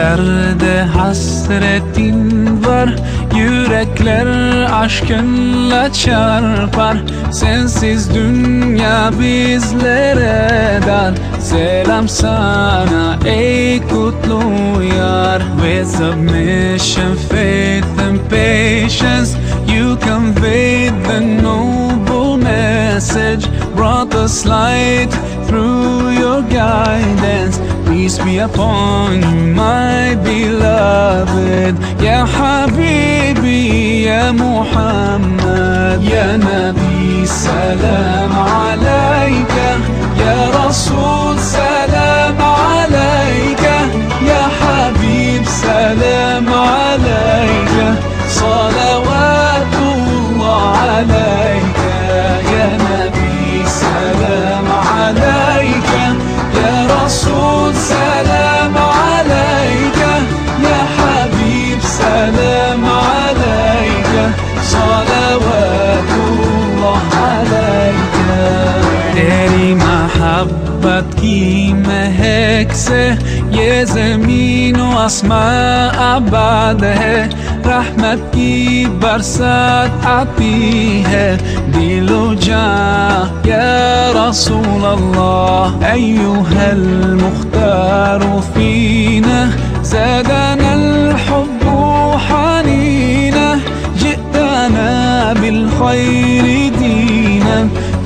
derde hasretin var. Yürekler aşkınla çarpar. Sensiz dünya bizlere dar. Selam sana ey kutlu yar. With submission, faith and patience, you conveyed the noble message, brought us light through your guidance. Peace be upon you, my beloved. Ya Habibi, Ya Muhammad, Ya Nabi, salam alayka. Ya Rasul, salam alayka. Ya Habib, salam alayka. Salavatullah alayka. Ya Nabi, salam alayka. Ya Rasul, salam alayka. Ya Habib, salam alayka. Salavatullah alayka. Teri محبت کی مہک سے یہ زمین و آسمان آباد ہے. رحمت کی برسات آتی ہے دل و جاں یا رسول اللہ. ایوہ المختار فینا زادنا الحب حنینا. جئتنا بالخیر دینا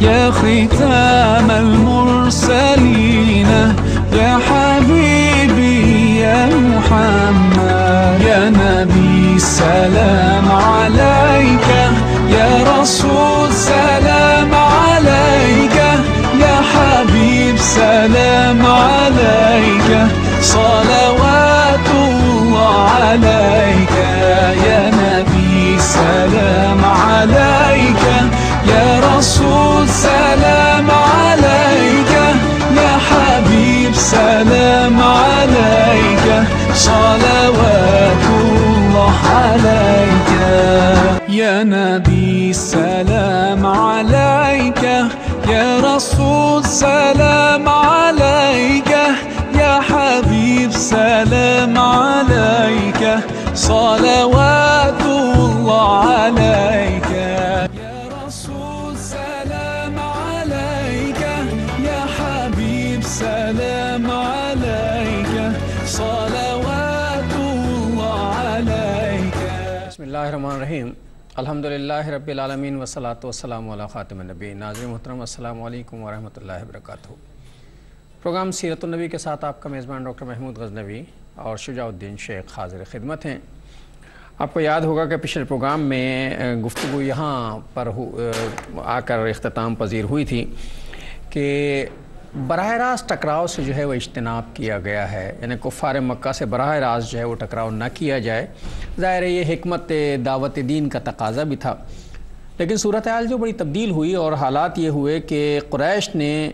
یا ختام المرسلین. یا حبیبی یا محمد یا نبی سلام علیکہ. یا رسول سلام علیکہ. یا حبیب سلام علیکہ. صلوات اللہ علیکہ. یا نبی سلام علیکہ. یا رسول سلام علیکہ. یا حبیب سلام علیکہ. صلوات اللہ علیکہ. یا نبی سلام علیکہ. یا رسول سلام علیکہ. یا حبیب سلام علیکہ. صلوات اللہ علیکہ. سلام علیکہ. صلوات اللہ علیکہ. بسم اللہ الرحمن الرحیم. الحمدللہ رب العالمین والصلاة والسلام علی خاتم النبی. ناظرین محترم السلام علیکم ورحمۃ اللہ وبرکاتہ. پروگرام سیرت النبی کے ساتھ آپ کا میزبان ڈاکٹر محمود غزنوی اور شجاع الدین شیخ حاضر خدمت ہیں. آپ کو یاد ہوگا کہ پچھلے پروگرام میں گفتگو یہاں پر آ کر اختتام پذیر ہوئی تھی کہ براہ راست ٹکراؤ سے جو ہے وہ اجتناب کیا گیا ہے. یعنی کفار مکہ سے براہ راست جو ہے وہ ٹکراؤ نہ کیا جائے. ظاہر ہے یہ حکمت دعوت دین کا تقاضا بھی تھا. لیکن صورتحال جو بڑی تبدیل ہوئی اور حالات یہ ہوئے کہ قریش نے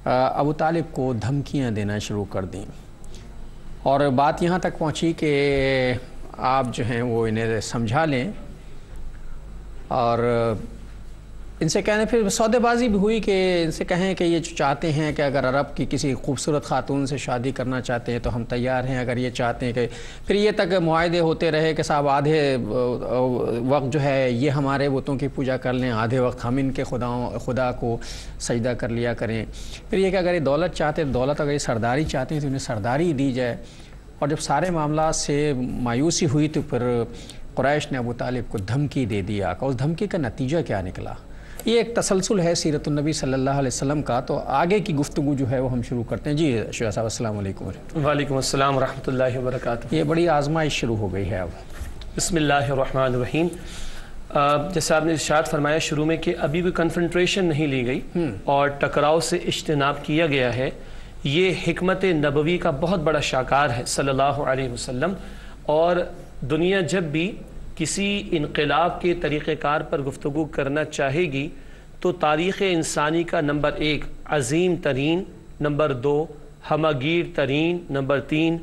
ابو طالب کو دھمکیاں دینا شروع کر دیں اور بات یہاں تک پہنچی کہ آپ جو ہیں وہ انہیں سمجھا لیں اور ان سے کہنے پھر سودے بازی بھی ہوئی کہ ان سے کہیں کہ یہ جو چاہتے ہیں کہ اگر عرب کی کسی خوبصورت خاتون سے شادی کرنا چاہتے ہیں تو ہم تیار ہیں. اگر یہ چاہتے ہیں کہ پھر یہ تک معاہدے ہوتے رہے کہ صاحب آدھے وقت جو ہے یہ ہمارے بتوں کی پوجا کر لیں, آدھے وقت ہم ان کے خدا کو سجدہ کر لیا کریں. پھر یہ کہ اگر یہ دولت چاہتے ہیں دولت, اگر یہ سرداری چاہتے ہیں تو انہیں سرداری دی جائے. اور جب سارے معاملات سے مایوسی ہوئی تو پھر قریش نے ابو طالب کو دھمکی دے دیا. کہ اس دھمکی کا نتیجہ کیا نکلا؟ یہ ایک تسلسل ہے سیرت النبی صلی اللہ علیہ وسلم کا. تو آگے کی گفتگو جو ہے وہ ہم شروع کرتے ہیں. جی شیخ صاحب السلام علیکم. وعلیکم السلام ورحمۃ اللہ وبرکاتہ. یہ بڑی آزمائش شروع ہو گئی ہے اب. بسم اللہ الرحمن الرحیم. جیسے آپ نے ارشاد فرمایا شروع میں کہ ابھی بھی کنفرنٹریشن نہیں لی گئی اور ٹکراؤ سے اجتناب کیا گیا ہے. یہ حکمت نبوی کا بہت بڑا شاکار ہے صلی اللہ علیہ وسلم. اور دنیا جب بھی کسی انقلاب کے طریقہ کار پر گفتگو کرنا چاہے گی تو تاریخ انسانی کا نمبر 1 عظیم ترین، نمبر 2 ہمگیر ترین، نمبر 3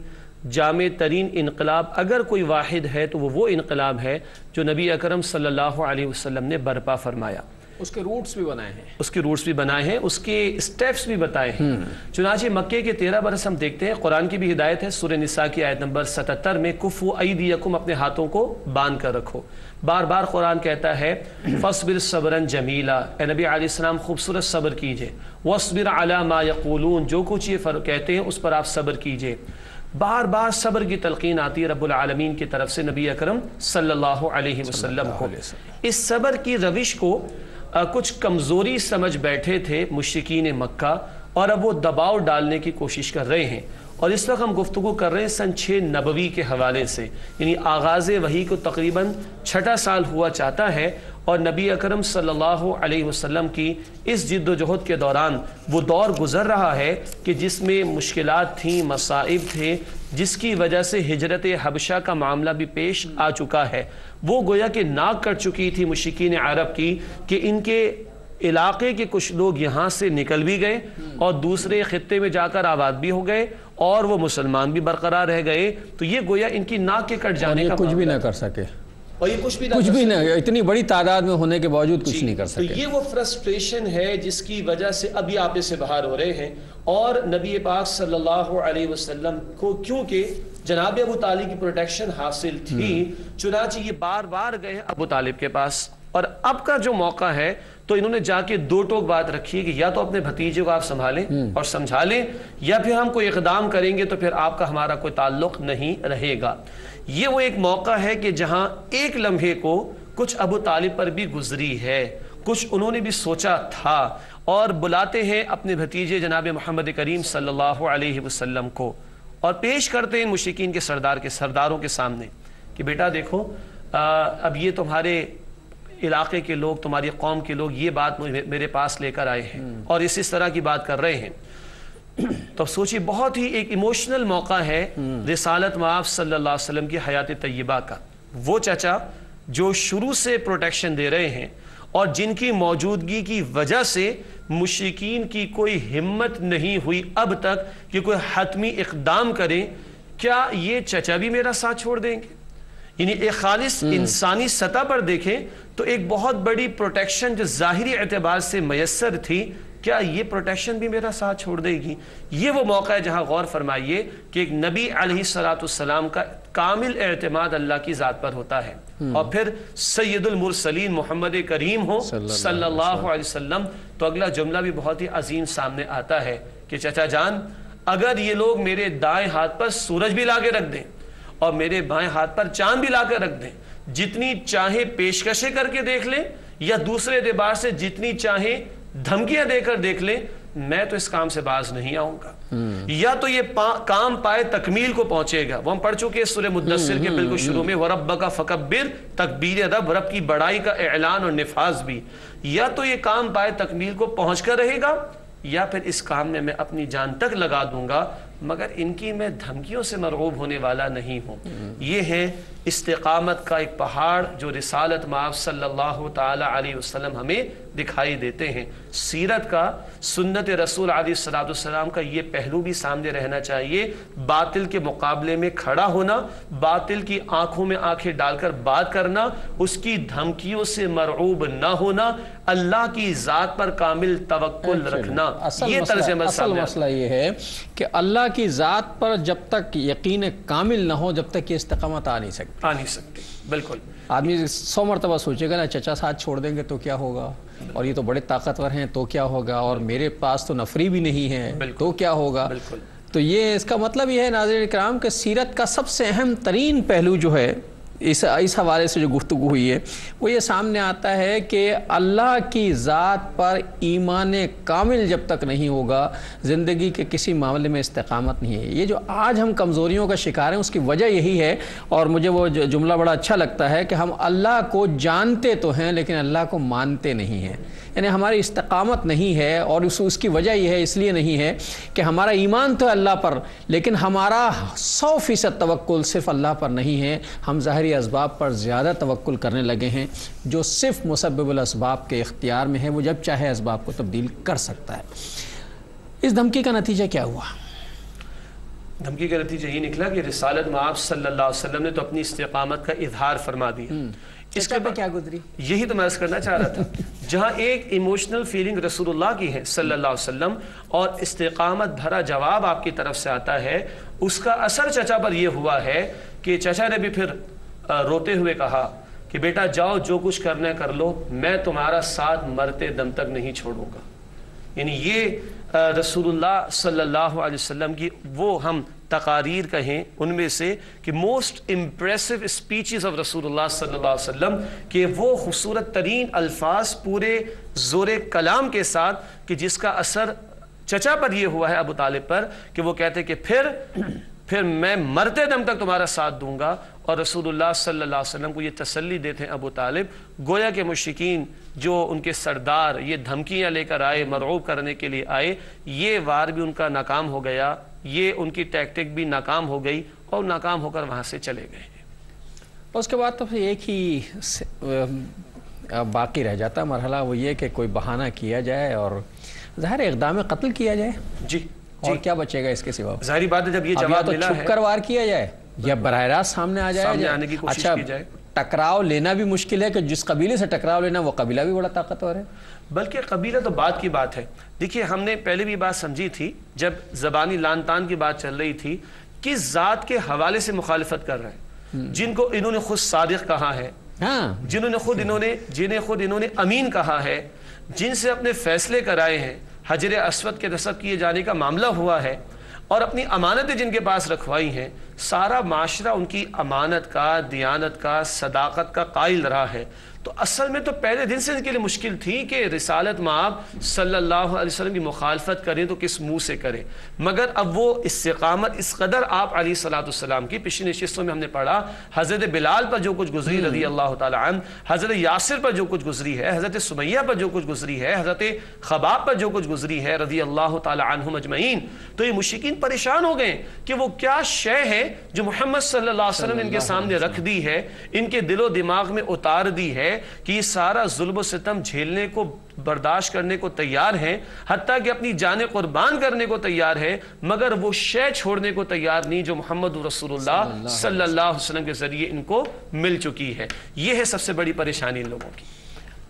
جامع ترین انقلاب اگر کوئی واحد ہے تو وہ انقلاب ہے جو نبی اکرم صلی اللہ علیہ وسلم نے برپا فرمایا. اس کے روٹس بھی بنائے ہیں، اس کے روٹس بھی بنائے ہیں، اس کے سٹیپس بھی بتائے ہیں۔ چنانچہ مکے کے 13 برس ہم دیکھتے ہیں، قرآن کی بھی ہدایت ہے، سورہ نساء کی آیت نمبر 77 میں کفوا ایدیکم، اپنے ہاتھوں کو باندھ کر رکھو۔ بار بار قرآن کہتا ہے فاصبر صبرا جمیلا، اے نبی علیہ السلام خوبصورت صبر کیجئے، واصبر علی ما یقولون، جو کچھ یہ کہتے ہیں اس پر آپ صبر کیجئے۔ بار بار صبر کی تلقین آتی ہے رب العالمین کی طرف سے نبی اکرم صلی اللہ علیہ وسلم کو۔ اس صبر کی روش کو کچھ کمزوری سمجھ بیٹھے تھے مشرکین مکہ، اور اب وہ دباؤ ڈالنے کی کوشش کر رہے ہیں۔ اور اس وقت ہم گفتگو کر رہے ہیں سن 6 نبوی کے حوالے سے، یعنی آغاز وحی کو تقریباً 6واں سال ہوا چاہتا ہے، اور نبی اکرم صلی اللہ علیہ وسلم کی اس جد و جہد کے دوران وہ دور گزر رہا ہے کہ جس میں مشکلات تھیں، مصائب تھے، جس کی وجہ سے ہجرت حبشہ کا معاملہ بھی پیش آ چکا ہے۔ وہ گویا کہ ناک کٹ چکی تھی مشرکین عرب کی کہ ان کے علاقے کے کچھ لوگ یہاں سے نکل بھی گئے اور دوسرے خطے میں جا کر آباد بھی ہو گئے، اور وہ مسلمان بھی برقرار رہ گئے، تو یہ گویا ان کی ناک کے کٹ جانے کا کچھ بھی نہ کر سکے، اور یہ کچھ بھی نہ، اتنی بڑی تعداد میں ہونے کے باوجود کچھ نہیں کر سکے۔ تو یہ وہ فرسٹریشن ہے جس کی وجہ سے ابھی آپے سے باہر ہو رہے ہیں، اور نبی پاک صلی اللہ علیہ وسلم کو کیونکہ جناب ابو طالب کی پروٹیکشن حاصل تھی، چنانچہ یہ بار بار گئے ابو طالب کے پاس، اور اب کا جو موقع ہے تو انہوں نے جا کے 2 ٹوک بات رکھی ہے کہ یا تو اپنے بھتیجے کو آپ سنبھالیں اور سمجھا لیں، یا پھر ہم کوئی اقدام کریں گے تو پھر آپ کا ہمارا کوئی تعلق نہیں رہے گا۔ یہ وہ ایک موقع ہے کہ جہاں ایک لمحے کو کچھ ابو طالب پر بھی گزری ہے، کچھ انہوں نے بھی سوچا تھا، اور بلاتے ہیں اپنے بھتیجے جناب محمد کریم صلی اللہ علیہ وسلم کو، اور پیش کرتے ہیں مشرکین کے سرداروں کے سامنے کہ بیٹا دیکھو، اب یہ تمہارے علاقے کے لوگ، تمہاری قوم کے لوگ یہ بات میرے پاس لے کر آئے ہیں اور اس طرح کی بات کر رہے ہیں۔ تو سوچیے بہت ہی ایک ایموشنل موقع ہے رسالت مآب صلی اللہ علیہ وسلم کی حیات طیبہ کا۔ وہ چچا جو شروع سے پروٹیکشن دے رہے ہیں اور جن کی موجودگی کی وجہ سے مشرکین کی کوئی ہمت نہیں ہوئی اب تک کہ کوئی حتمی اقدام کریں، کیا یہ چچا بھی میرا ساتھ چھوڑ دیں گے؟ یعنی ایک خالص انسانی سطح پر دیکھیں تو ایک بہت بڑی پروٹیکشن جو ظاہری اعتبار سے میسر تھی، کیا یہ پروٹیکشن بھی میرا ساتھ چھوڑ دے گی؟ یہ وہ موقع ہے جہاں غور فرمائیے کہ ایک نبی علیہ السلام کا کامل اعتماد اللہ کی ذات پر ہوتا ہے، اور پھر سید المرسلین محمد کریم ہو صلی اللہ علیہ وسلم، تو اگلا جملہ بھی بہت ہی عظیم سامنے آتا ہے کہ چچا جان، اگر یہ لوگ میرے دائیں ہاتھ پر سورج بھی لا کے رکھ دیں اور میرے بائیں ہاتھ پر چاند بھی لا کر رکھ دیں، جتنی چاہیں پیشکشیں کر کے دیکھ لیں یا دوسرے اعتبار سے جتنی چاہیں دھمکیاں دے کر دیکھ لیں، میں تو اس کام سے باز نہیں آؤں گا۔ یا تو یہ کام پائے تکمیل کو پہنچے گا، وہ ہم پڑھ چکے سورہ مدثر کے بالکل شروع میں، وَرَبَّكَ فَكَبِّرْ، تکبیر رب کی بڑائی کا اعلان اور نفاذ بھی، یا تو یہ کام پائے تکمیل کو پہنچ کر رہے گا، یا پھر اس کام میں اپنی جان تک لگا دوں گا، مگر ان کی میں دھمکیوں سے مرعوب ہونے والا نہیں ہوں۔ یہ ہے استقامت کا ایک پہاڑ جو رسالت مآب صلی اللہ تعالی علیہ وسلم ہمیں دکھائی دیتے ہیں۔ سیرت کا، سنت رسول علیہ السلام کا یہ پہلو بھی سامنے رہنا چاہیے، باطل کے مقابلے میں کھڑا ہونا، باطل کی آنکھوں میں آنکھیں ڈال کر بات کرنا، اس کی دھمکیوں سے مرعوب نہ ہونا، اللہ کی ذات پر کامل توکل رکھنا۔ یہ طرز عمل سامنے مسئلہ یہ ہے کہ اللہ کی ذات پر جب تک یقین کامل نہ ہو، جب تک یہ استقامت آ نہیں سکتی۔ بالکل۔ آدمی 100 مرتبہ سوچے گا نا چچا ساتھ چھوڑ دیں گے تو کیا ہوگا، اور یہ تو بڑے طاقتور ہیں تو کیا ہوگا، اور میرے پاس تو نفری بھی نہیں ہے تو کیا ہوگا۔ تو یہ اس کا مطلب یہ ہے ناظرین کرام کہ سیرت کا سب سے اہم ترین پہلو جو ہے اس حوالے سے جو گفتگو ہوئی ہے وہ یہ سامنے آتا ہے کہ اللہ کی ذات پر ایمان کامل جب تک نہیں ہوگا، زندگی کے کسی معاملے میں استقامت نہیں ہے۔ یہ جو آج ہم کمزوریوں کا شکار ہیں اس کی وجہ یہی ہے، اور مجھے وہ جملہ بڑا اچھا لگتا ہے کہ ہم اللہ کو جانتے تو ہیں لیکن اللہ کو مانتے نہیں ہیں، یعنی ہماری استقامت نہیں ہے، اور اس کی وجہ یہ ہے، اس لیے نہیں ہے کہ ہمارا ایمان تو اللہ پر، لیکن ہمارا 100% توکل صرف اللہ پر نہیں ہے، ہم ظاہری اسباب پر زیادہ توکل کرنے لگے ہیں، جو صرف مسبب الاسباب کے اختیار میں ہے، وہ جب چاہے اسباب کو تبدیل کر سکتا ہے۔ اس دھمکی کا نتیجہ کیا ہوا؟ دھمکی کا نتیجہ یہ نکلا کہ رسالت مآب صلی اللہ علیہ وسلم نے تو اپنی استقامت کا اظہار فرما دیا، اس کے پہ کیا گزری؟ یہی تو میں عرض کرنا چاہ رہا تھا. جہاں ایک ایموشنل فیلنگ رسول اللہ کی ہے صلی اللہ علیہ وسلم اور استقامت بھرا جواب آپ کی طرف سے آتا ہے، اس کا اثر چچا پر یہ ہوا ہے کہ چچا نے بھی پھر روتے ہوئے کہا کہ بیٹا جاؤ، جو کچھ کرنا ہے کر لو، میں تمہارا ساتھ مرتے دم تک نہیں چھوڑوں گا. یعنی یہ رسول اللہ صلی اللہ علیہ وسلم کی وہ ہم تقاریر کہیں ان میں سے کہ موسٹ امپریسو اسپیچز آف رسول اللہ صلی اللہ علیہ وسلم کہ وہ خوبصورت ترین الفاظ پورے زور کلام کے ساتھ کہ جس کا اثر چچا پر یہ ہوا ہے ابو طالب پر کہ وہ کہتے کہ پھر میں مرتے دم تک تمہارا ساتھ دوں گا. اور رسول اللہ صلی اللہ علیہ وسلم کو یہ تسلی دیتے ہیں ابو طالب، گویا کہ مشرکین جو ان کے سردار یہ دھمکیاں لے کر آئے، مرعوب کرنے کے لیے آئے، یہ وار بھی ان کا ناکام ہو گیا، یہ ان کی ٹیکٹک بھی ناکام ہو گئی اور ناکام ہو کر وہاں سے چلے گئے. اس کے بعد تو پھر ایک ہی باقی رہ جاتا مرحلہ، وہ یہ کہ کوئی بہانہ کیا جائے اور ظاہر اقدام قتل کیا جائے. جی اور کیا بچے گا اس کے سوا؟ ظاہری بات ہے جب یہ جواب ملا ہے چھپ کر وار کیا جائے یا براہ راست سامنے آ جائے، سامنے آنے کی کوشش کی جائے. ٹکراؤ لینا بھی مشکل ہے کہ جس قبیلے سے ٹکراؤ لینا وہ قبیلہ بھی بڑا طاقتور ہے. بلکہ قبیلہ تو بات کی بات ہے. دیکھیے ہم نے پہلے بھی بات سمجھی تھی جب زبانی لان تان کی بات چل رہی تھی، کس ذات کے حوالے سے مخالفت کر رہے ہیں، جن کو انہوں نے خود صادق کہا ہے، جنہیں خود انہوں نے امین کہا ہے، جن سے اپنے فیصلے کرائے ہیں، حجر اسود کے نصب کیے جانے کا معاملہ ہوا ہے اور اپنی امانتیں جن کے پاس رکھوائی ہیں، سارا معاشرہ ان کی امانت کا، دیانت کا، صداقت کا قائل رہا ہے. تو اصل میں تو پہلے دن سے ان کے لیے مشکل تھی کہ رسالت مآب صلی اللہ علیہ وسلم کی مخالفت کریں تو کس منہ سے کریں. مگر اب وہ استقامت اس قدر آپ علیہ الصلوۃ والسلام کی پچھلی نشستوں میں ہم نے پڑھا، حضرت بلال پر جو کچھ گزری رضی اللہ تعالی عنہ، حضرت یاسر پر جو کچھ گزری ہے، حضرت سمیہ پر جو کچھ گزری ہے، حضرت خباب پر جو کچھ گزری ہے رضی اللہ تعالی عنہم اجمعین، تو یہ مشرکین پریشان ہو گئے کہ وہ کیا شے ہے جو محمد صلی اللہ علیہ وسلم نے ان کے سامنے رکھ دی ہے، ان کے دل و دماغ میں اتار دی ہے کہ یہ سارا ظلم و ستم جھیلنے کو، برداشت کرنے کو تیار ہیں، حتیٰ کہ اپنی جانیں قربان کرنے کو تیار ہے، مگر وہ شے چھوڑنے کو تیار نہیں جو محمد رسول اللہ صلی اللہ علیہ وسلم کے ذریعے ان کو مل چکی ہے. یہ ہے سب سے بڑی پریشانی ان لوگوں کی.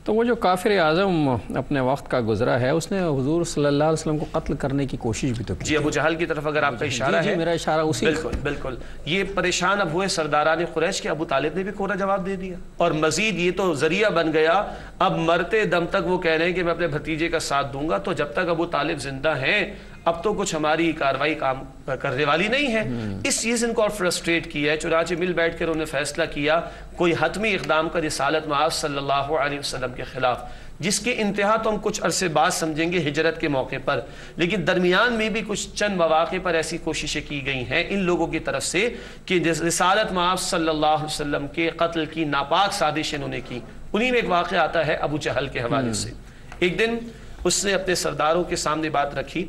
تو وہ جو کافر اعظم اپنے وقت کا گزرا ہے، اس نے حضور صلی اللہ علیہ وسلم کو قتل کرنے کی کوشش بھی تو کی. جی ابو جہل کی طرف اگر آپ کا اشارہ ہے، میرا اشارہ اسی. بالکل یہ پریشان اب ہوئے سرداران قریش کے، ابو طالب نے بھی کوڑا جواب دے دیا اور مزید یہ تو ذریعہ بن گیا، اب مرتے دم تک وہ کہہ رہے ہیں کہ میں اپنے بھتیجے کا ساتھ دوں گا. تو جب تک ابو طالب زندہ ہیں اب تو کچھ ہماری کاروائی کام کرنے والی نہیں ہے. اس چیز ان کو اور فرسٹریٹ کیا ہے، چنانچہ مل بیٹھ کر انہوں نے فیصلہ کیا کوئی حتمی اقدام کا رسالت مآب صلی اللہ علیہ وسلم کے خلاف، جس کی انتہا تو ہم کچھ عرصے بعد سمجھیں گے ہجرت کے موقع پر، لیکن درمیان میں بھی کچھ چند مواقع پر ایسی کوششیں کی گئی ہیں ان لوگوں کی طرف سے کہ رسالت مآب صلی اللہ علیہ وسلم کے قتل کی ناپاک سازش انہوں نے کی. انہی میں ایک واقعہ آتا ہے ابو جہل کے حوالے سے. ایک دن اس نے اپنے سرداروں کے سامنے بات رکھی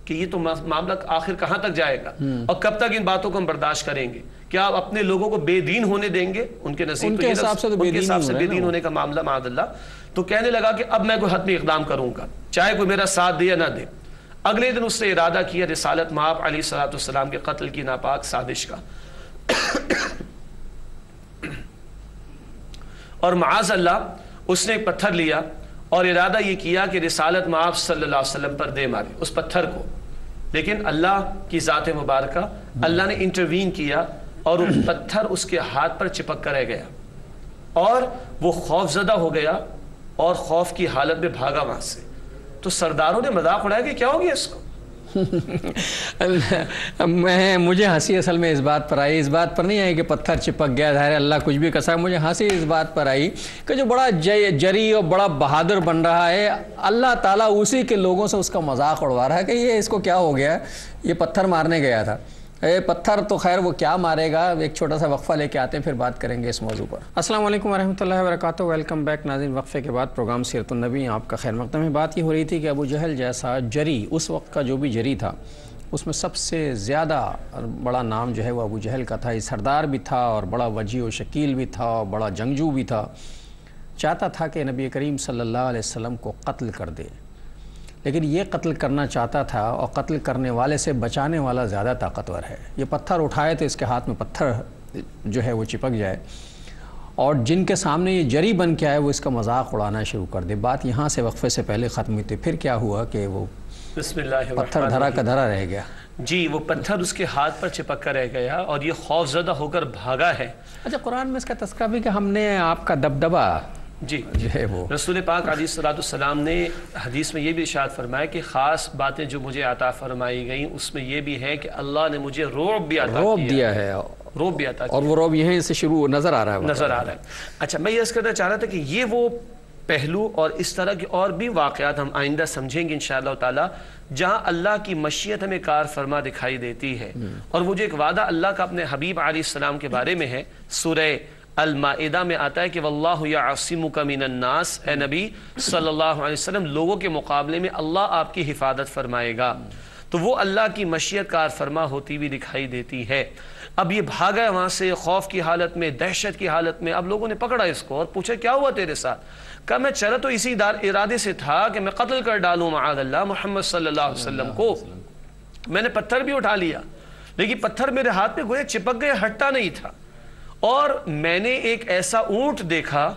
کہ یہ تو معاملہ آخر کہاں تک جائے گا اور کب تک ان باتوں کو ہم برداشت کریں گے؟ کیا آپ اپنے لوگوں کو بے دین ہونے دیں گے؟ ان کے نزدیک ان کے حساب سے بے دین ہونے کا معاملہ معاذ اللہ. تو کہنے لگا کہ اب میں کوئی حتمی اقدام کروں گا چاہے کوئی میرا ساتھ دے یا نہ دے. اگلے دن اس نے ارادہ کیا رسالت مآب علیہ الصلوۃ والسلام کے قتل کی ناپاک سازش کا اور معاذ اللہ اس نے ایک پتھر لیا اور ارادہ یہ کیا کہ رسالت مآب صلی اللہ علیہ وسلم پر دے مارے اس پتھر کو. لیکن اللہ کی ذات مبارکہ، اللہ نے انٹروین کیا اور وہ پتھر اس کے ہاتھ پر چپک کر رہ گیا اور وہ خوف زدہ ہو گیا اور خوف کی حالت میں بھاگا وہاں سے. تو سرداروں نے مذاق اڑایا کہ کیا ہو گیا اس کو. مجھے ہنسی اصل میں اس بات پر آئی، اس بات پر نہیں آئی کہ پتھر چپک گیا، ظاہر اللہ کچھ بھی کسا. مجھے ہنسی اس بات پر آئی کہ جو بڑا جری اور بڑا بہادر بن رہا ہے، اللہ تعالیٰ اسی کے لوگوں سے اس کا مذاق اڑوا رہا ہے کہ یہ اس کو کیا ہو گیا، یہ پتھر مارنے گیا تھا. پتھر تو خیر وہ کیا مارے گا. ایک چھوٹا سا وقفہ لے کے آتے ہیں، پھر بات کریں گے اس موضوع پر. السلام علیکم ورحمۃ اللہ وبرکاتہ. ویلکم بیک ناظرین. وقفے کے بعد پروگرام سیرت النبی آپ کا خیر مقدم ہے. بات یہ ہو رہی تھی کہ ابو جہل جیسا جری، اس وقت کا جو بھی جری تھا، اس میں سب سے زیادہ بڑا نام جو ہے وہ ابو جہل کا تھا. یہ سردار بھی تھا اور بڑا وجیح و شکیل بھی تھا اور بڑا جنگجو بھی تھا. چاہتا تھا کہ نبی کریم صلی اللہ علیہ وسلم کو قتل کر دے، لیکن یہ قتل کرنا چاہتا تھا اور قتل کرنے والے سے بچانے والا زیادہ طاقتور ہے. یہ پتھر اٹھائے تو اس کے ہاتھ میں پتھر جو ہے وہ چپک جائے. اور جن کے سامنے یہ جری بن کے آئے وہ اس کا مذاق اڑانا شروع کر دے. بات یہاں سے وقفے سے پہلے ختم ہوئی تھی. پھر کیا ہوا کہ وہ بسم اللہ پتھر دھرا کا دھرا رہ گیا. جی وہ پتھر اس کے ہاتھ پر چپک کر رہ گیا اور یہ خوف زدہ ہو کر بھاگا ہے. اچھا قرآن میں اس کا تذکرہ بھی کہ ہم نے آپ کا دبدبہ جی جو ہے وہ رسول پاک علیہ الصلوۃ والسلام نے حدیث میں یہ بھی ارشاد فرمایا کہ خاص باتیں جو مجھے عطا فرمائی گئیں اس میں یہ بھی ہے کہ اللہ نے مجھے رعب بھی عطا دیا ہے. رعب بھی عطا کیا اور وہ رعب یہیں سے شروع نظر آ رہا ہے. اچھا میں یہ عرض کرنا چاہ رہا تھا کہ یہ وہ پہلو اور اس طرح کے اور بھی واقعات ہم آئندہ سمجھیں گے انشاءاللہ تعالی جہاں اللہ کی مشیت ہمیں کار فرما دکھائی دیتی ہے. اور وہ جو ایک وعدہ اللہ کا اپنے حبیب علیہ السلام کے بارے میں ہے سورہ المائدہ میں آتا ہے کہ واللہ یعصمک من الناس، اے نبی صلی اللہ علیہ وسلم لوگوں کے مقابلے میں اللہ آپ کی حفاظت فرمائے گا. تو وہ اللہ کی مشیت کار فرما ہوتی بھی دکھائی دیتی ہے. اب یہ بھاگا ہے وہاں سے خوف کی حالت میں، دہشت کی حالت میں. اب لوگوں نے پکڑا اس کو اور پوچھا کیا ہوا تیرے ساتھ؟ کہا میں چلا تو اسی ارادے سے تھا کہ میں قتل کر ڈالوں معاذ اللہ محمد صلی اللہ علیہ وسلم کو. میں نے پتھر بھی اٹھا لیا لیکن پتھر میرے ہاتھ میں گویا چپک گئے، ہٹتا نہیں تھا. اور میں نے ایک ایسا اونٹ دیکھا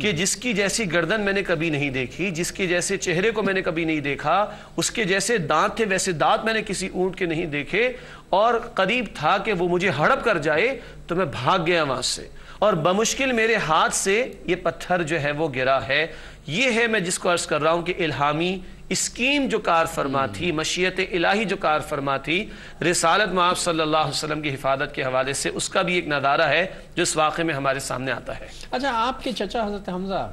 کہ جس کی جیسی گردن میں نے کبھی نہیں دیکھی، جس کے جیسے چہرے کو میں نے کبھی نہیں دیکھا، اس کے جیسے دانت تھے ویسے دانت میں نے کسی اونٹ کے نہیں دیکھے. اور قریب تھا کہ وہ مجھے ہڑپ کر جائے تو میں بھاگ گیا وہاں سے اور بمشکل میرے ہاتھ سے یہ پتھر جو ہے وہ گرا ہے. یہ ہے میں جس کو عرض کر رہا ہوں کہ الہامی اسکیم جو کار فرما تھی، مشیت الہی جو کار فرما تھی رسالت مآب صلی اللہ علیہ وسلم کی حفاظت کے حوالے سے، اس کا بھی ایک نظارہ ہے جو اس واقعے میں ہمارے سامنے آتا ہے. اچھا آپ کے چچا حضرت حمزہ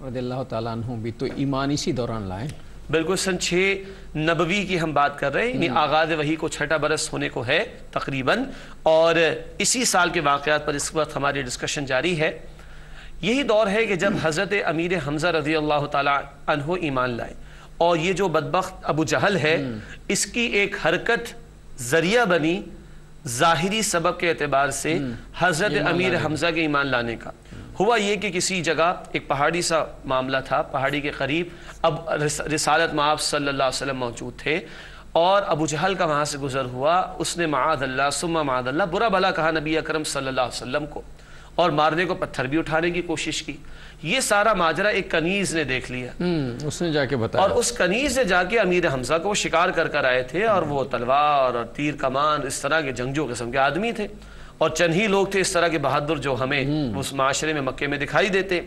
رضی اللہ تعالیٰ عنہ بھی تو ایمان اسی دوران لائے. بالکل سن 6 نبوی کی ہم بات کر رہے ہیں، یعنی آغاز وحی کو 6 برس ہونے کو ہے تقریباً. اور اسی سال کے واقعات پر اس وقت ہماری ڈسکشن جاری ہے. یہی دور ہے کہ جب حضرت امیر حمزہ رضی اللہ تعالیٰ عنہ ایمان لائے اور یہ جو بدبخت ابو جہل ہے اس کی ایک حرکت ذریعہ بنی ظاہری سبب کے اعتبار سے حضرت امیر حمزہ کے ایمان لانے کا. ہوا یہ کہ کسی جگہ ایک پہاڑی سا معاملہ تھا، پہاڑی کے قریب اب رسالت مآب صلی اللہ علیہ وسلم موجود تھے اور ابو جہل کا وہاں سے گزر ہوا. اس نے معاذ اللہ ثم معاذ اللہ برا بھلا کہا نبی اکرم صلی اللہ علیہ وسلم کو اور مارنے کو پتھر بھی اٹھانے کی کوشش کی. یہ سارا ماجرا ایک کنیز نے دیکھ لیا، اس نے جا کے بتایا اور اس کنیز نے جا کے امیر حمزہ کو شکار کر آئے تھے اور وہ تلوار اور تیر کمان اس طرح کے جنگجو قسم کے آدمی تھے اور چند ہی لوگ تھے اس طرح کے بہادر جو ہمیں اس معاشرے میں مکے میں دکھائی دیتے.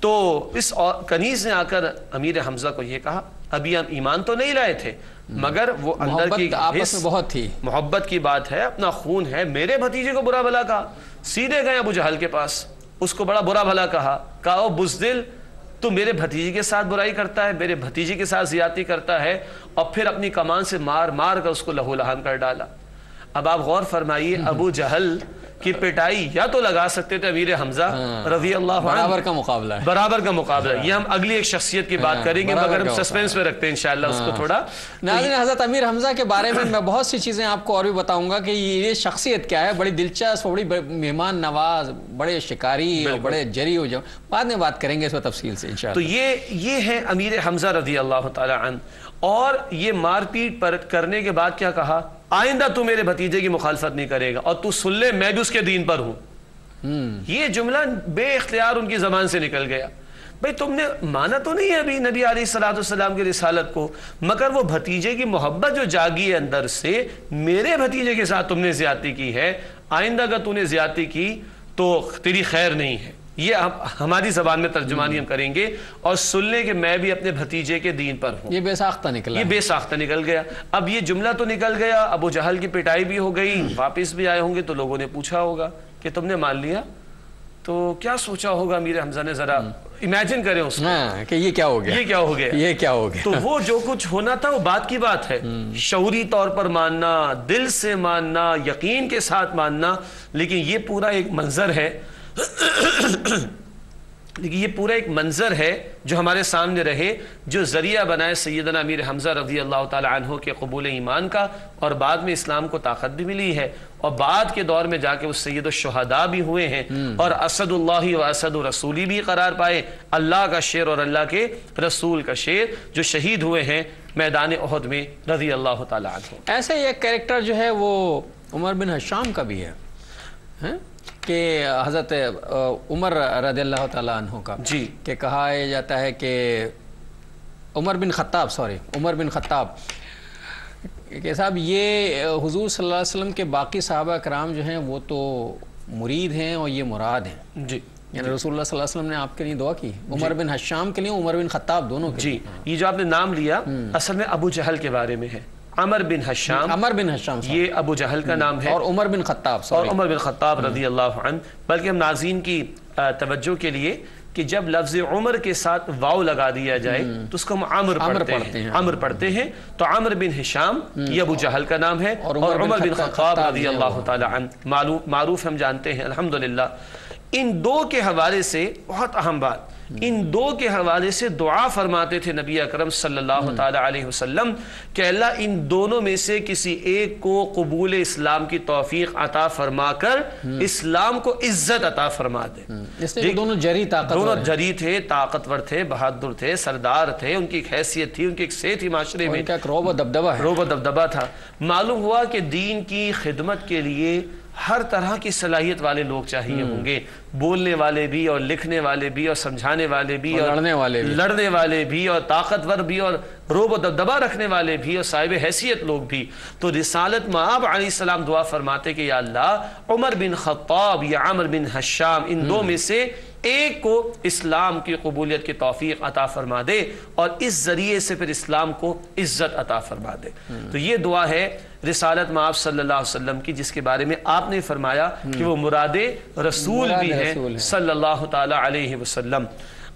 تو اس کنیز نے آ کر امیر حمزہ کو یہ کہا ابھی ہم ایمان تو نہیں لائے تھے مگر وہ اندر کی آپس میں بہت تھی محبت کی بات ہے، اپنا خون ہے. میرے بھتیجے کو برا بھلا کہا، سیدھے گئے ابو جہل کے پاس، اس کو بڑا برا بھلا کہا او بزدل تو میرے بھتیجے کے ساتھ برائی کرتا ہے، میرے بھتیجے کے ساتھ زیادتی کرتا ہے، اور پھر اپنی کمان سے مار مار کر اس کو لہو لہان کر ڈالا. اب آپ غور فرمائیے ابو جہل کی پٹائی یا تو لگا سکتے تھے امیر حمزہ رضی اللہ عنہ، برابر کا مقابلہ ہے، برابر کا مقابلہ. یہ ہم اگلی ایک شخصیت کی بات کریں گے مگر ہم سسپینس میں رکھتے ہیں انشاءاللہ اس کو تھوڑا. ناظرین حضرت امیر حمزہ کے بارے میں بہت سی چیزیں آپ کو اور بھی بتاؤں گا کہ یہ شخصیت کیا ہے، بڑی دلچسپ، بڑی مہمان نواز، بڑے شکاری اور بڑے جری ہو جاؤ. بعد میں بات کریں گے اس پر تفصیل سے انشاءاللہ. تو یہ ہے امیر حمزہ رضی اللہ تعالی عنہ. اور یہ مار پیٹ پر کرنے کے بعد کیا کہا، آئندہ تو میرے بھتیجے کی مخالفت نہیں کرے گا اور تو سن لے میں بھی اس کے دین پر ہوں. یہ جملہ بے اختیار ان کی زبان سے نکل گیا. بھئی تم نے مانا تو نہیں ہے ابھی نبی علیہ السلام کی رسالت کو، مگر وہ بھتیجے کی محبت جو جاگی ہے اندر سے، میرے بھتیجے کے ساتھ تم نے زیادتی کی ہے، آئندہ اگر تم نے زیادتی کی تو تیری خیر نہیں ہے. یہ ہماری زبان میں ترجمانی ہم کریں گے اور سن لیں کہ میں بھی اپنے بھتیجے کے دین پر ہوں. یہ بے ساختہ نکلا، یہ بے ساختہ نکل گیا. اب یہ جملہ تو نکل گیا، ابو جہل کی پٹائی بھی ہو گئی، واپس بھی آئے ہوں گے تو لوگوں نے پوچھا ہوگا کہ تم نے مان لیا. تو کیا سوچا ہوگا امیر حمزہ نے، ذرا امیجن کریں اس کو کہ یہ کیا ہو گیا، یہ کیا ہو گیا، یہ کیا ہو گیا. تو وہ جو کچھ ہونا تھا وہ بات کی بات ہے، شعوری طور پر ماننا، دل سے ماننا، یقین کے ساتھ ماننا. لیکن یہ پورا ایک منظر ہے جو ہمارے سامنے رہے، جو ذریعہ بنائے سیدنا امیر حمزہ رضی اللہ تعالی عنہ کے قبول ایمان کا، اور بعد میں اسلام کو طاقت بھی ملی ہے اور بعد کے دور میں جا کے وہ سید الشہداء بھی ہوئے ہیں اور اسد اللہ و اسد رسولی بھی قرار پائے، اللہ کا شیر اور اللہ کے رسول کا شیر، جو شہید ہوئے ہیں میدان احد میں رضی اللہ تعالی عنہ. ایسے ایک کریکٹر جو ہے وہ عمر بن ہشام کا بھی ہے. کہ حضرت عمر رضی اللہ تعالیٰ عنہ کا جی کہ کہا جاتا ہے کہ عمر بن خطاب کہ صاحب یہ حضور صلی اللہ علیہ وسلم کے باقی صحابہ کرام جو ہیں وہ تو مرید ہیں اور یہ مراد ہیں. جی یعنی رسول اللہ صلی اللہ علیہ وسلم نے آپ کے لیے دعا کی عمر بن حشام کے لیے, عمر بن خطاب دونوں کے جی. یہ جو آپ نے نام لیا اصل میں ابو جہل کے بارے میں ہے. عمر بن حشام یہ ابو جہل کا نام ہے, اور عمر بن خطاب رضی اللہ عنہ. بلکہ ہم ناظرین کی توجہ کے لیے کہ جب لفظ عمر کے ساتھ واو لگا دیا جائے تو اس کو ہم عمر پڑھتے ہیں. تو عمر بن حشام یہ ابو جہل کا نام ہے, اور عمر بن خطاب رضی اللہ تعالی عنہ معروف ہم جانتے ہیں الحمدللہ. ان دو کے حوالے سے بہت اہم بات, ان دو کے حوالے سے دعا فرماتے تھے نبی اکرم صلی اللہ تعالی علیہ وسلم کہ اللہ ان دونوں میں سے کسی ایک کو قبول اسلام کی توفیق عطا فرما کر اسلام کو عزت عطا فرما دے. دونوں جری تھے, طاقتور تھے, بہادر تھے, سردار تھے, ان کی ایک حیثیت تھی, ان کی ایک سے تھی معاشرے میں, روب و دبدبہ تھا. معلوم ہوا کہ دین کی خدمت کے لیے ہر طرح کی صلاحیت والے لوگ چاہیے ہوں گے, بولنے والے بھی اور لکھنے والے بھی اور سمجھانے والے بھی اور لڑنے والے بھی اور طاقتور بھی اور روب و دبدبہ رکھنے والے بھی اور صاحب حیثیت لوگ بھی. تو رسالت مآب علیہ السلام دعا فرماتے کہ یا اللہ عمر بن خطاب یا عمر بن حشام ان دو میں سے ایک کو اسلام کی قبولیت کی توفیق عطا فرما دے اور اس ذریعے سے پھر اسلام کو عزت عطا فرما دے. تو یہ دعا ہے رسالت مآب صلی اللہ علیہ وسلم کی, جس کے بارے میں آپ نے فرمایا کہ وہ مراد رسول بھی ہے صلی اللہ تعالی علیہ وسلم.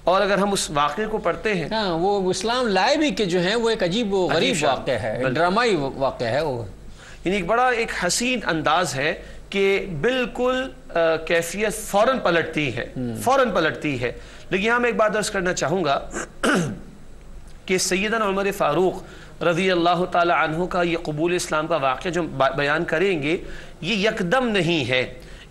اور اگر ہم اس واقعے کو پڑھتے ہیں, وہ اسلام لائے بھی کہ جو ہیں وہ ایک عجیب و غریب واقعہ ہے, ڈرامائی واقعہ ہے. وہ یعنی ایک بڑا ایک حسین انداز ہے کہ بالکل کیفیت فوراً پلٹتی ہے. لیکن یہاں میں ایک بات عرض کرنا چاہوں گا کہ سیدنا عمر فاروق رضی اللہ تعالی عنہ کا یہ قبول اسلام کا واقعہ جو بیان کریں گے یہ یکدم نہیں ہے,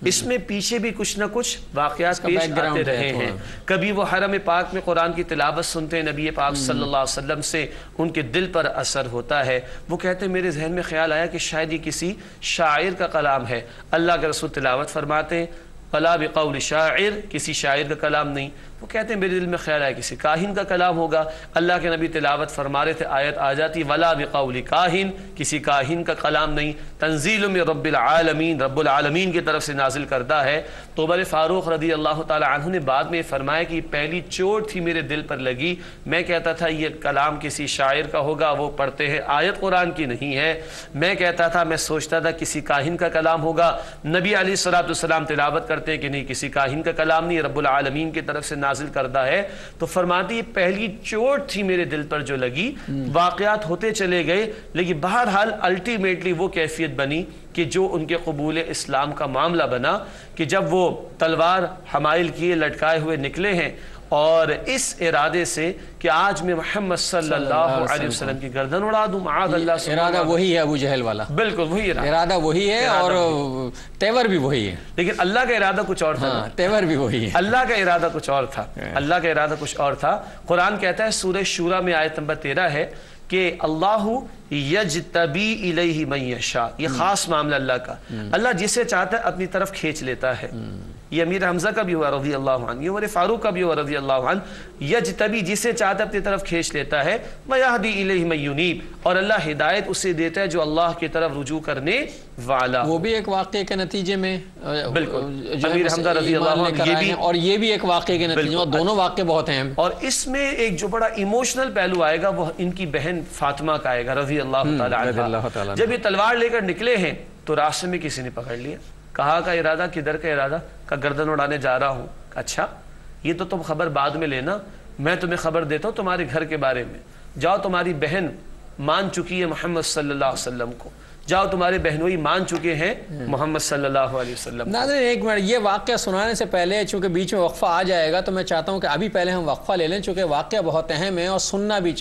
اس میں پیچھے بھی کچھ نہ کچھ واقعات پیش آتے رہے ہیں. کبھی وہ حرم پاک میں قرآن کی تلاوت سنتے ہیں نبی پاک صلی اللہ علیہ وسلم سے, ان کے دل پر اثر ہوتا ہے. وہ کہتے ہیں میرے ذہن میں خیال آیا کہ شاید یہ کسی شاعر کا کلام ہے. اللہ کے رسول تلاوت فرماتے ہیں وَلَا بِقَوْلِ شَاعِر, کسی شاعر کا کلام نہیں. وہ کہتے ہیں میرے دل میں خیال آیا کسی کاہن کا کلام ہوگا. اللہ کے نبی تلاوت فرما رہے تھے, آیت آ جاتی وَلَا بِقَوْلِ کاہن, کسی کاہن کا کلام نہیں, تنزیل من رب العالمین, رب العالمین کی طرف سے نازل کردہ ہے. تو عمر فاروق رضی اللہ تعالی عنہ نے بعد میں فرمایا کہ پہلی چوٹ تھی میرے دل پر لگی. میں کہتا تھا یہ کلام کسی شاعر کا ہوگا, وہ پڑھتے ہیں آیت قرآن کی نہیں ہے. میں کہتا تھا, میں سوچتا تھا کسی کاہن کا کلام ہوگا. نبی علیہ السلام تلاوت کرتے ہیں کہ نہیں کسی کاہن کا کلام نہیں, رب العالمین کی طرف سے نازل کردہ ہے. تو فرماتی یہ پہلی چوٹ تھی میرے دل پر جو لگی. واقعات ہوتے چلے گئے, لیکن بہرحال الٹیمیٹلی وہ کیفیت بنی کہ جو ان کے قبول اسلام کا معاملہ بنا کہ جب وہ تلوار حمائل کیے لٹکائے ہوئے نکلے ہیں اور اس ارادے سے کہ آج میں محمد صلی اللہ علیہ وسلم کی گردن اڑا دوں, معاذ اللہ. ارادہ وہی ہے ابو جہل والا, بالکل وہی ارادہ وہی ہے اور تیور بھی وہی ہے. لیکن اللہ کا ارادہ کچھ اور تھا, تیور بھی وہی ہے. اللہ کا ارادہ کچھ اور تھا, اللہ کا ارادہ کچھ اور تھا. قرآن کہتا ہے سورہ شورى میں آیت نمبر 13 ہے کہ اللہ یجتبی الیہ من یشاء. یہ خاص معاملہ اللہ کا, اللہ جسے چاہتا ہے اپنی طرف کھینچ لیتا ہے. یہ امیر حمزہ کا بھی ہوا رضی اللہ عنہ, یہ عمر فاروق کا بھی ہوا رضی اللہ عنہ. یجتبی جسے چاہتا ہے اپنی طرف کھینچ لیتا ہے. ویہدی الیہ من ینیب, اور اللہ ہدایت اسے دیتا ہے جو اللہ کی طرف رجوع کرنے والا. وہ بھی ایک واقعے کے نتیجے میں بالکل امیر حمزہ رضی اللہ عنہ, یہ بھی اور یہ بھی ایک واقعے کے نتیجے میں, دونوں واقعے بہت اہم. اور اس میں ایک جو بڑا ایموشنل پہلو آئے گا وہ ان کی بہن فاطمہ کا آئے گا رضی اللہ تعالی عنہ. جب یہ تلوار لے کر نکلے ہیں تو راستے میں کسی نے پکڑ لیا, کہا کا ارادہ, کدھر کا ارادہ, کا گردن اڑانے جا رہا ہوں. اچھا یہ تو تم خبر بعد میں لینا, میں تمہیں خبر دیتا ہوں تمہارے گھر کے بارے میں. جاؤ تمہاری بہن مان چکی ہے محمد صلی اللہ علیہ وسلم کو, جاؤ تمہارے بہنوئی مان چکے ہیں محمد صلی اللہ علیہ وسلم. ناظرین ایک منٹ, یہ واقعہ سنانے سے پہلے چونکہ بیچ میں وقفہ آ جائے گا تو میں چاہتا ہوں کہ ابھی پہلے ہم وقفہ لے لیں, چونکہ واقعہ بہت اہم ہے اور سننا بھی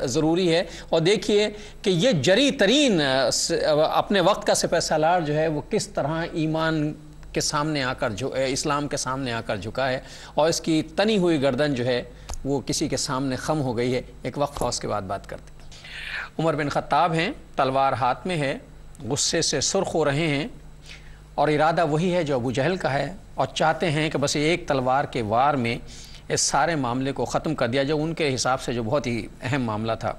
ضروری ہے. اور دیکھیے کہ یہ جری ترین اپنے وقت کا سپہ سالار جو ہے وہ کس طرح ایمان کے سامنے آ کر اسلام کے سامنے آ کر جھکا ہے, اور اس کی تنی ہوئی گردن جو ہے وہ کسی کے سامنے خم ہو گئی ہے. ایک وقفہ, اس کے بعد بات کرتے ہیں. عمر بن خطاب ہیں, تلوار ہاتھ میں ہے, غصے سے سرخ ہو رہے ہیں اور ارادہ وہی ہے جو ابو جہل کا ہے، اور چاہتے ہیں کہ بس ایک تلوار کے وار میں اس سارے معاملے کو ختم کر دیا، جو ان کے حساب سے جو بہت ہی اہم معاملہ تھا۔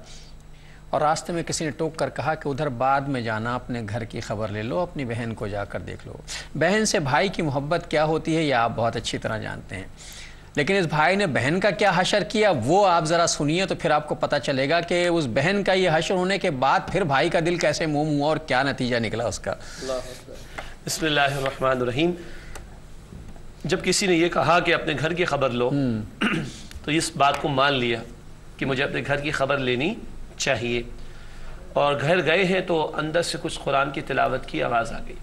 اور راستے میں کسی نے ٹوک کر کہا کہ ادھر بعد میں جانا، اپنے گھر کی خبر لے لو، اپنی بہن کو جا کر دیکھ لو۔ بہن سے بھائی کی محبت کیا ہوتی ہے یہ آپ بہت اچھی طرح جانتے ہیں، لیکن اس بھائی نے بہن کا کیا حشر کیا وہ آپ ذرا سنیے تو پھر آپ کو پتہ چلے گا کہ اس بہن کا یہ حشر ہونے کے بعد پھر بھائی کا دل کیسے موم ہوا اور کیا نتیجہ نکلا اس کا۔ بسم اللہ الرحمن الرحیم۔ جب کسی نے یہ کہا کہ اپنے گھر کی خبر لو تو اس بات کو مان لیا کہ مجھے اپنے گھر کی خبر لینی چاہیے، اور گھر گئے ہیں تو اندر سے کچھ قرآن کی تلاوت کی آواز آ گئی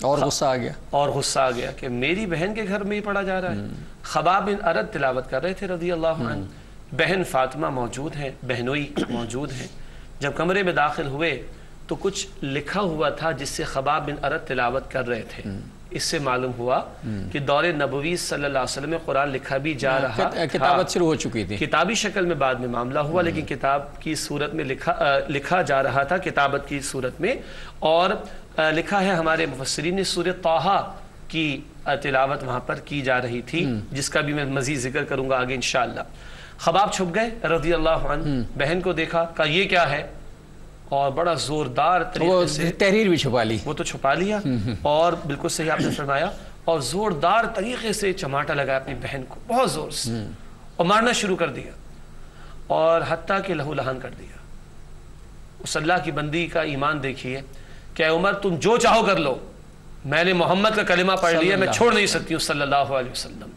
اور غصہ آ گیا کہ میری بہن کے گھر میں ہی پڑھا جا رہا ہے۔ خباب بن ارد تلاوت کر رہے تھے رضی اللہ عنہ، بہن فاطمہ موجود ہیں، بہنوئی موجود ہیں۔ جب کمرے میں داخل ہوئے تو کچھ لکھا ہوا تھا جس سے خباب بن ارد تلاوت کر رہے تھے۔ اس سے معلوم ہوا کہ دور نبوی صلی اللہ علیہ وسلم میں قرآن لکھا بھی جا رہا، کتابت شروع ہو چکی تھی، کتابی شکل میں بعد میں معاملہ ہوا، لیکن کتاب کی صورت میں لکھا جا رہا تھا، کتابت کی صورت میں۔ اور لکھا ہے ہمارے مفسرین نے سورۃ طٰہٰ کی تلاوت وہاں پر کی جا رہی تھی، جس کا بھی میں مزید ذکر کروں گا آگے انشاءاللہ۔ خباب چھپ گئے رضی اللہ عنہ، بہن کو دیکھا، کہا یہ کیا ہے، اور بڑا زوردار طریقے سے تحریر بھی چھپا لی، وہ تو چھپا لیا، اور بالکل صحیح آپ نے فرمایا، اور زوردار طریقے سے چماٹا لگایا اپنی بہن کو بہت زور سے، اور مارنا شروع کر دیا، اور حتیٰ کہ لہو لہان کر دیا۔ اس اللہ کی بندی کا ایمان دیکھیے کہ اے عمر تم جو چاہو کر لو، میں نے محمد کا کلمہ پڑھ لیا، میں چھوڑ نہیں سکتی ہوں صلی اللہ علیہ وسلم۔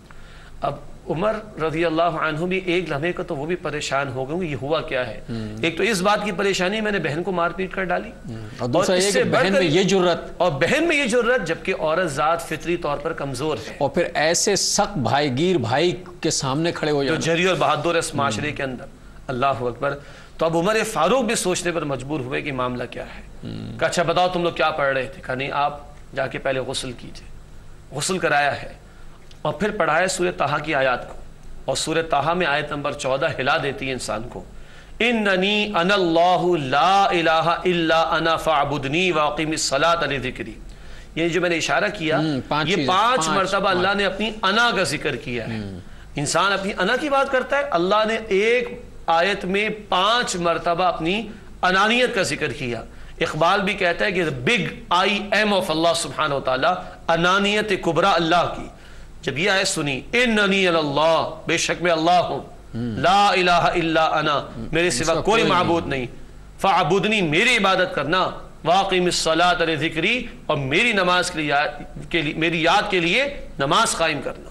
اب عمر رضی اللہ عنہ بھی ایک لمحے کو تو وہ بھی پریشان ہو گئے، یہ ہوا کیا ہے۔ ایک تو اس بات کی پریشانی میں نے بہن کو مار پیٹ کر ڈالی، اور دوسرا یہ کہ بہن میں یہ جرت، اور بہن میں یہ جرت، جبکہ عورت ذات فطری طور پر کمزور ہے، اور پھر ایسے سخت بھائی گیر بھائی کے سامنے کھڑے ہو جو جانا، جری اور بہادر ہے اس معاشرے کے اندر، اللہ اکبر۔ تو اب عمر فاروق بھی سوچنے پر مجبور ہوئے کہ معاملہ کیا ہے۔ کہ اچھا بتاؤ تم لوگ کیا پڑھ رہے تھے؟ کہا نہیں آپ جا کے پہلے غسل کیجئے۔ غسل کرایا ہے اور پھر پڑھایا سورۃ طٰہٰ کی آیات کو، اور سورۃ طٰہٰ میں آیت نمبر 14 ہلا دیتی ہے انسان کو، اننی انا اللہ لا الہ الا انا فاعبدنی واقم الصلاۃ لذکری۔ یہ جو میں نے اشارہ کیا، یہ 5 مرتبہ اللہ نے اپنی انا کا ذکر کیا ہے۔ انسان اپنی انا کی بات کرتا ہے، اللہ نے ایک آیت میں 5 مرتبہ اپنی انانیت کا ذکر کیا۔ اقبال بھی کہتا ہے کہ بگ آئی ایم آف اللہ سبحانہ وتعالی، انانیت کبریٰ اللہ کی۔ جب یہ آیت سنی، اننی اللہ، بے شک میں اللہ ہوں، لا الہ الا انا، میرے سوا کوئی معبود نہیں، فاعبدنی، میری عبادت کرنا، واقم الصلاۃ لذکری، اور میری نماز کے لیے میری یاد کے لیے نماز قائم کرنا۔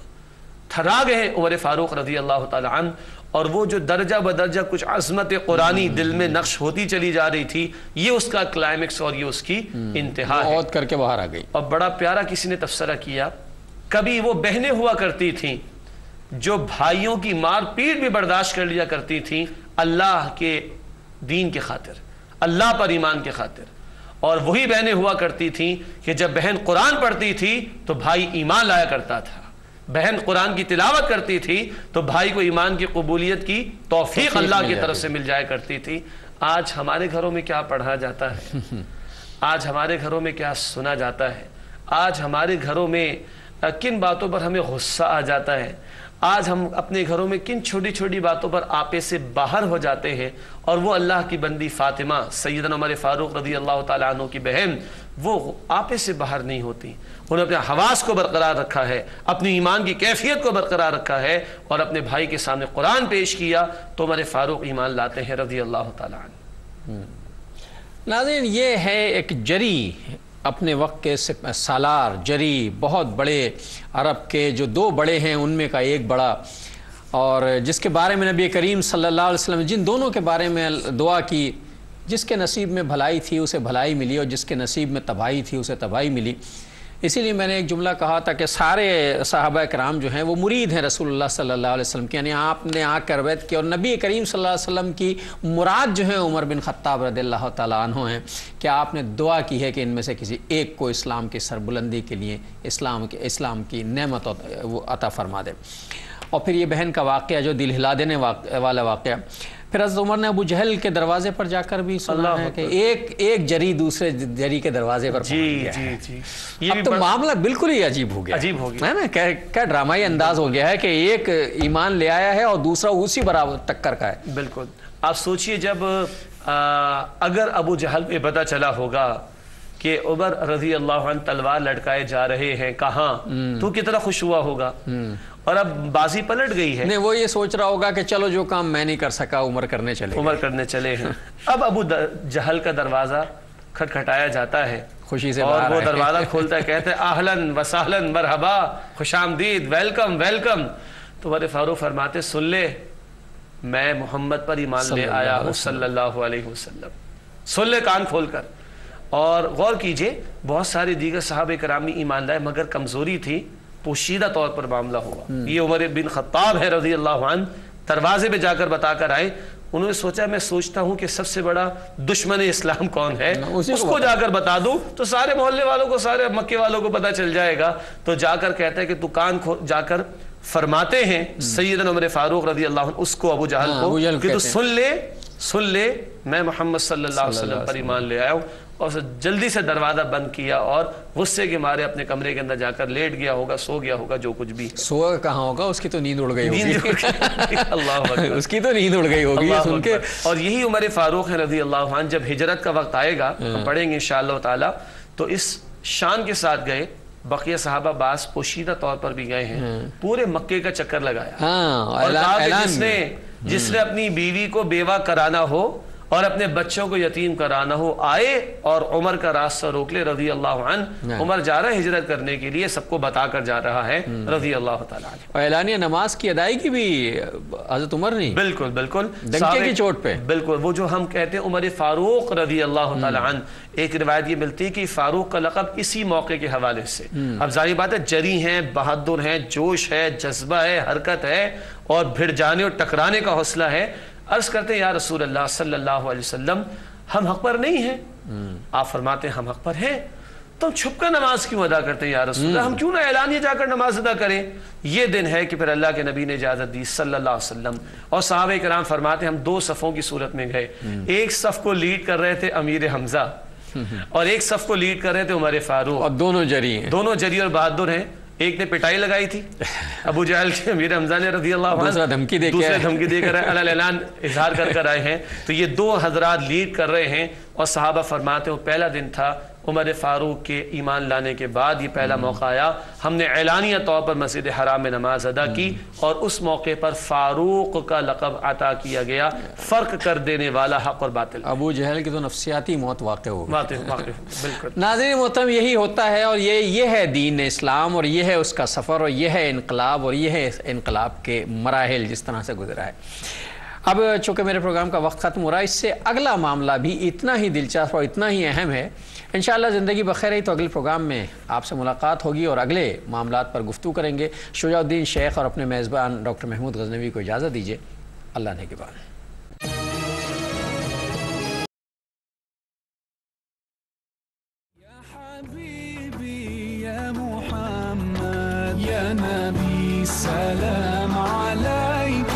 تھرا گئے عمر فاروق رضی اللہ تعالی عنہ، اور وہ جو درجہ بدرجہ کچھ عظمت قرآنی دل میں نقش ہوتی چلی جا رہی تھی، یہ اس کا کلائمیکس اور یہ اس کی انتہا ہے۔ عود کر کے باہر آ گئی۔ اور بڑا پیارا کسی نے تفسیرہ کیا، کبھی وہ بہنیں ہوا کرتی تھیں جو بھائیوں کی مار پیٹ بھی برداشت کر لیا کرتی تھیں اللہ کے دین کے خاطر، اللہ پر ایمان کے خاطر، اور وہی بہنیں ہوا کرتی تھیں کہ جب بہن قرآن پڑھتی تھی تو بھائی ایمان لایا کرتا تھا، بہن قرآن کی تلاوت کرتی تھی تو بھائی کو ایمان کی قبولیت کی توفیق اللہ کی طرف سے مل جایا کرتی تھی۔ آج ہمارے گھروں میں کیا پڑھا جاتا ہے، آج ہمارے گھروں میں کیا سنا جاتا ہے، آج ہمارے گھروں میں کن باتوں پر ہمیں غصہ آ جاتا ہے، آج ہم اپنے گھروں میں کن چھوٹی چھوٹی باتوں پر آپے سے باہر ہو جاتے ہیں، اور وہ اللہ کی بندی فاطمہ سیدنا عمر فاروق رضی اللہ تعالیٰ عنہ کی بہن، وہ آپے سے باہر نہیں ہوتی، انہوں نے اپنے حواس کو برقرار رکھا ہے، اپنی ایمان کی کیفیت کو برقرار رکھا ہے، اور اپنے بھائی کے سامنے قرآن پیش کیا تو عمر فاروق ایمان لاتے ہیں رضی اللہ تعالیٰ عنہ۔ ناظرین، یہ ہے ایک جری، اپنے وقت کے سالار جری، بہت بڑے عرب کے جو 2 بڑے ہیں ان میں کا ایک بڑا، اور جس کے بارے میں نبی کریم صلی اللہ علیہ وسلم جن دونوں کے بارے میں دعا کی، جس کے نصیب میں بھلائی تھی اسے بھلائی ملی، اور جس کے نصیب میں تباہی تھی اسے تباہی ملی۔ اسی لیے میں نے ایک جملہ کہا تھا کہ سارے صحابہ کرام جو ہیں وہ مرید ہیں رسول اللہ صلی اللہ علیہ وسلم کی، یعنی آپ نے آ کر بیعت کی، اور نبی کریم صلی اللہ علیہ وسلم کی مراد جو ہیں عمر بن خطاب رضی اللہ تعالیٰ عنہ ہیں، کہ آپ نے دعا کی ہے کہ ان میں سے کسی ایک کو اسلام کی سربلندی کے لیے اسلام کی نعمت وہ عطا فرما دے۔ اور پھر یہ بہن کا واقعہ جو دل ہلا دینے والا واقعہ، پھر حضرت عمر نے ابو جہل کے دروازے پر جا کر بھی سنا ہے کہ ایک جری دوسرے جری کے دروازے پر پہنچ گیا ہے۔ یہ اب تو معاملہ بالکل ہی عجیب ہو گیا ہے نا، کیا ڈرامائی انداز ہو گیا ہے کہ ایک ایمان لے آیا ہے اور دوسرا اسی برابر ٹکر کا ہے۔ بالکل، آپ سوچئے جب اگر ابو جہل پہ پتہ چلا ہوگا کہ عمر رضی اللہ عنہ تلوار لٹکائے جا رہے ہیں کہاں، تو کتنا خوش ہوا ہوگا، اور اب بازی پلٹ گئی ہے۔ نہیں، وہ یہ سوچ رہا ہوگا کہ چلو جو کام میں نہیں کر سکا عمر کرنے چلے ہیں۔ اب ابو جہل کا دروازہ کھٹکھٹایا جاتا ہے، خوشی سے اور وہ دروازہ کھولتا ہے، کہتے ہیں اہلاً وسہلاً مرحبا، خوش آمدید، ویلکم ویلکم۔ تو عمر فاروق فرماتے سن لے، میں محمد پر ایمان لے آیا ہوں صلی اللہ علیہ وسلم، سن لے کان کھول کر۔ اور غور کیجئے، بہت سارے دیگر صحابہ کرام بھی ایمان لائے، مگر کمزوری تھی، پوشیدہ طور پر معاملہ ہوا۔ یہ عمر بن خطاب ہے رضی اللہ عنہ، دروازے پہ جا کر بتا کر آئے، انہوں نے سوچا میں سوچتا ہوں کہ سب سے بڑا دشمن اسلام کون ہے، اس کو جا کر بتا دوں تو سارے محلے والوں کو، سارے مکے والوں کو پتہ چل جائے گا۔ تو جا کر کہتا ہے کہ تو کان جا کر فرماتے ہیں سیدنا عمر فاروق رضی اللہ عنہ اس کو، ابو جہل کو، کہ تو سن لے میں محمد صلی اللہ علیہ وسلم پر ایمان لے آیا ہوں۔ اور جلدی سے دروازہ بند کیا اور غصے کے مارے اپنے کمرے کے اندر جا کر لیٹ گیا ہوگا، سو گیا ہوگا، جو کچھ بھی سو کہاں ہوگا، اس کی تو نیند اڑ گئی ہوگی، اللہ اکبر، اس کی تو نیند اڑ گئی ہوگی سن کے۔ اور یہی عمر فاروق ہے رضی اللہ عنہ، جب ہجرت کا وقت آئے گا، ہم پڑھیں گے انشاءاللہ تعالی، تو اس شان کے ساتھ گئے، بقیہ صحابہ بعض پوشیدہ طور پر بھی گئے ہیں، پورے مکے کا چکر لگایا، اور کہا کہ جس نے اپنی بیوی کو بیوہ کرانا ہو اور اپنے بچوں کو یتیم کرانا ہو، آئے اور عمر کا راستہ روک لے رضی اللہ عنہ۔ عمر جا رہا ہے ہجرت کرنے کے لیے، سب کو بتا کر جا رہا ہے رضی اللہ تعالیٰ عنہ۔ اور اعلانیہ نماز کی ادائیگی بھی حضرت عمر نہیں، بالکل بالکل ڈنکے کی چوٹ پہ، بالکل وہ جو ہم کہتے ہیں عمر فاروق رضی اللہ تعالیٰ عنہ۔ ایک روایت یہ ملتی ہے کہ فاروق کا لقب اسی موقع کے حوالے سے، اب ظاہر بات ہے جری ہیں، بہادر ہیں، جوش ہے، جذبہ ہے، حرکت ہے، اور بھڑ جانے اور ٹکرانے کا حوصلہ ہے۔ عرض کرتے ہیں یا رسول اللہ صلی اللہ علیہ وسلم، ہم حق پر نہیں ہیں؟ آپ فرماتے ہیں ہم حق پر ہیں، تو چھپ کر نماز کیوں ادا کرتے ہیں یا رسول اللہ؟ ہم کیوں نہ اعلانیہ جا کر نماز ادا کریں؟ یہ دن ہے کہ پھر اللہ کے نبی نے اجازت دی صلی اللہ علیہ وسلم، اور صحابہ کرام فرماتے ہیں ہم دو صفوں کی صورت میں گئے، ایک صف کو لیڈ کر رہے تھے امیر حمزہ، اور ایک صف کو لیڈ کر رہے تھے عمر فاروق، اور دونوں جری ہیں، دونوں جری اور بہادر ہیں۔ ایک نے پٹائی لگائی تھی ابو جہل کے، امیر حمزہ نے رضی اللہ عنہ، دوسرا دھمکی دے کر اعلان اظہار کر آئے ہیں۔ تو یہ دو حضرات لیڈ کر رہے ہیں، اور صحابہ فرماتے ہیں وہ پہلا دن تھا عمر فاروق کے ایمان لانے کے بعد، یہ پہلا موقع آیا، ہم نے اعلانیہ طور پر مسجد حرام میں نماز ادا کی، اور اس موقع پر فاروق کا لقب عطا کیا گیا، فرق کر دینے والا حق اور باطل۔ ابو جہل کی تو نفسیاتی موت واقع ہو گئی۔ بالکل ناظرین محترم، یہی ہوتا ہے، اور یہ ہے دین اسلام، اور یہ ہے اس کا سفر، اور یہ ہے انقلاب، اور یہ ہے انقلاب کے مراحل جس طرح سے گزرا ہے۔ اب چونکہ میرے پروگرام کا وقت ختم ہو رہا ہے، اس سے اگلا معاملہ بھی اتنا ہی دلچسپ اور اتنا ہی اہم ہے۔ انشاءاللہ زندگی بخیر رہی تو اگلے پروگرام میں آپ سے ملاقات ہوگی اور اگلے معاملات پر گفتگو کریں گے۔ شجاع الدین شیخ اور اپنے میزبان ڈاکٹر محمود غزنوی کو اجازت دیجیے۔ اللہ نگہبان۔ يا نبي سلام عليك،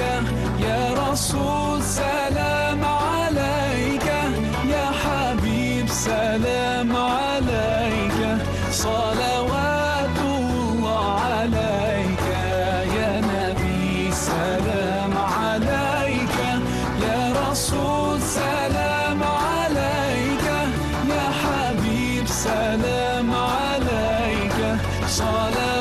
يا رسول سلام عليك، يا حبيب سلام عليك، صلوات الله عليك، يا نبي سلام عليك، يا رسول سلام عليك، يا حبيب سلام عليك، صلوات